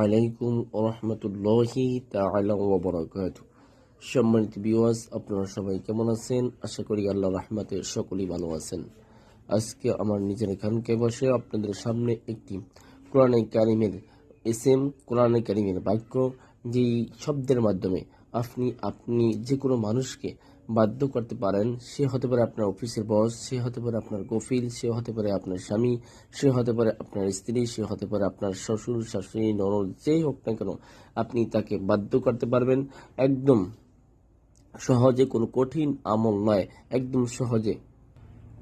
আলাইকুম ওরহমতুল্লাহি তাআলা ওয়া বারাকাতুহু। সম্মানিত ভিউয়ার্স, আপনারা সবাই কেমন আছেন? আশা করি আল্লাহর রহমতে সকলেই ভালো আছেন। আজকে আমার নিজের এখানকে বসে আপনাদের সামনে একটি কোরআনে কারিমের কোরআনে কারিমের বাক্য, যেই শব্দের মাধ্যমে আপনি যে কোনো মানুষকে বাধ্য করতে পারেন। সে হতে পারে আপনার অফিসের বস, সে হতে পারে আপনার কফিল, সে হতে পারে আপনার স্বামী, সে হতে পারে আপনার স্ত্রী, সে হতে পারে আপনার শ্বশুর শাশুড়ি ননদ, যেই হোক না কেন আপনি তাকে বাধ্য করতে পারবেন একদম সহজে। কোনো কঠিন আমল নয়, একদম সহজে।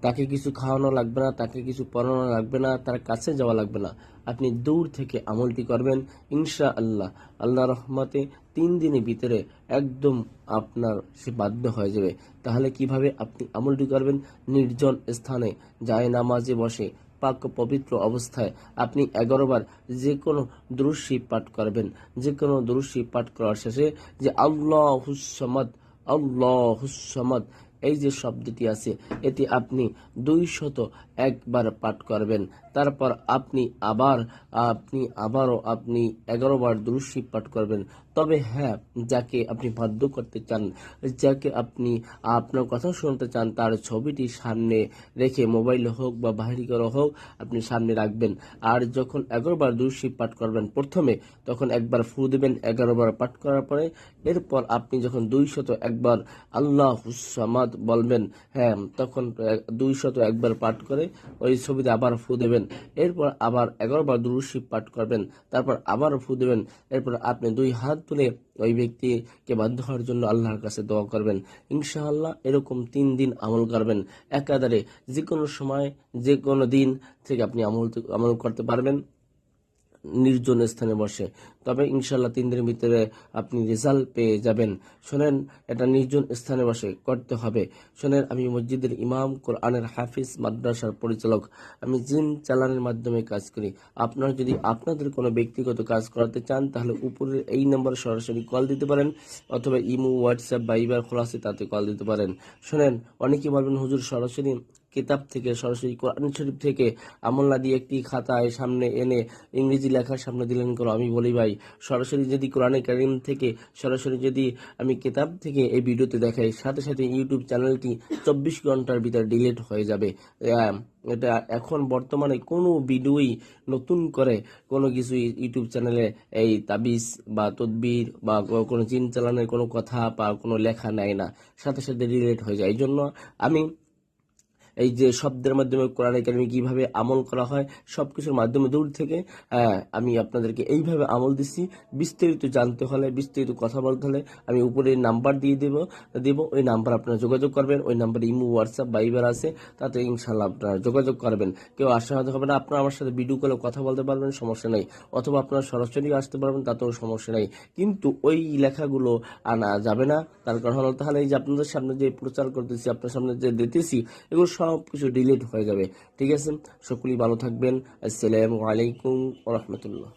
তাকে কিছু খাওয়ানো লাগবে না, তাকে কিছু পড়ানো লাগবে না, তার কাছে যাওয়া লাগবে না। আপনি দূর থেকে আমলটি করবেন ইনশা আল্লাহ। আল্লাহ রহমতে 3 দিনের ভিতরে একদম আপনার সে বাধ্য হয়ে যাবে। তাহলে কিভাবে আপনি আমলটি করবেন? নির্জন স্থানে যায় নামাজে বসে পাক পবিত্র অবস্থায় আপনি 11 বার যে কোনো দুরূদ শরীফ পাঠ করবেন। যে কোনো দুরূদ শরীফ পাঠ করার শেষে যে আল্লাহুস সামাদ, আল্লাহুস সামাদ, এই যে শব্দটি আছে, এটি আপনি 201 বার পাঠ করবেন। তারপর আপনি আবারও 11 বার দুরূদ শরীফ পাঠ করবেন। তবে হ্যাঁ, যাকে আপনি বাধ্য করতে চান, যাকে আপনি আপনার কথা শুনতে চান, তার ছবিটি সামনে রেখে, মোবাইলে হোক বা বাহিরি করে হোক, আপনি সামনে রাখবেন। আর যখন 11 বার দুরূদ শরীফ পাঠ করবেন প্রথমে, তখন একবার ফু দেবেন 11 বার পাঠ করার পরে। এরপর আপনি যখন 201 বার আল্লাহুস সামাদ বলবেন, হ্যাঁ, তখন 201 বার পাঠ করে ওই ছবিতে আবার ফু দেবেন। এরপর আবার 11 বার দুরূদ শরীফ পাঠ করবেন, তারপর আবার ফু দেবেন। এরপর আপনি 2 হাত তুলে ওই ব্যক্তিকে বাধ্য হওয়ার জন্য আল্লাহর কাছে দোয়া করবেন। ইনশাআল্লাহ এরকম 3 দিন আমল করবেন একাধারে। যে কোনো সময়, যে কোনো দিন থেকে আপনি আমল করতে পারবেন নির্জন স্থানে বসে। তবে ইনশাল্লাহ 3 দিনের ভিতরে আপনি রেজাল্ট পেয়ে যাবেন। শোনেন, এটা নির্জন স্থানে বসে করতে হবে। শোনেন, আমি মসজিদের ইমাম, কোরআনের হাফিজ, মাদ্রাসার পরিচালক। আমি জিন চালানের মাধ্যমে কাজ করি। আপনারা যদি আপনাদের কোনো ব্যক্তিগত কাজ করাতে চান, তাহলে উপরের এই নম্বরে সরাসরি কল দিতে পারেন, অথবা ইমো, হোয়াটসঅ্যাপ, ভাইবার খোলা আছে, তাতে কল দিতে পারেন। শোনেন, অনেকেই বলবেন হুজুর সরাসরি কিতাব থেকে, সরাসরি কোরআন শরীফ থেকে আমল না দিয়ে একটি খাতায় সামনে এনে ইংরেজি লেখার সামনে দিলেন করো। আমি বলি ভাই, সরাসরি যদি কোরআনে কারিম থেকে, সরাসরি যদি আমি কিতাব থেকে এই ভিডিওতে দেখাই, সাথে সাথে ইউটিউব চ্যানেলটি 24 ঘন্টার ভিতরে ডিলিট হয়ে যাবে। এটা এখন বর্তমানে কোনো ভিডিওই নতুন করে কোনো কিছু ইউটিউব চ্যানেলে এই তাবিজ বা তদবির বা কোনো জিন চালানের কোনো কথা বা কোনো লেখা নেয় না, সাথে সাথে ডিলিট হয়ে যায়। এই জন্য আমি এই যে শব্দের মাধ্যমে কোরআনে কারিমে কিভাবে আমল করা হয়, সবকিছুর মাধ্যমে দূর থেকে আমি আপনাদেরকে এইভাবে আমল দিচ্ছি। বিস্তারিত জানতে হলে, বিস্তারিত কথা বলতে হলে আমি উপরে নাম্বার দিয়ে দেব। ওই নাম্বার আপনারা যোগাযোগ করবেন। ওই নাম্বারে ইমো, হোয়াটসঅ্যাপ, ভাইবার আছে, তাতে ইনশাল্লাহ আপনারা যোগাযোগ করবেন। কেউ আশাহত হবে না, আপনারা আমার সাথে ভিডিও কলে কথা বলতে পারবেন, সমস্যা নেই। অথবা আপনারা সরাসরি আসতে পারবেন, তাতেও সমস্যা নেই। কিন্তু ওই লেখাগুলো আনা যাবে না। তার কারণ হলো, তাহলে এই যে আপনাদের সামনে যে প্রচার করতেছি, আপনার সামনে যে দিতেছি, এগুলো সব কিছু ডিলিট হয়ে যাবে। ঠিক আছে, সকলেই ভালো থাকবেন। আসসালামু আলাইকুম ওয়া রাহমাতুল্লাহ।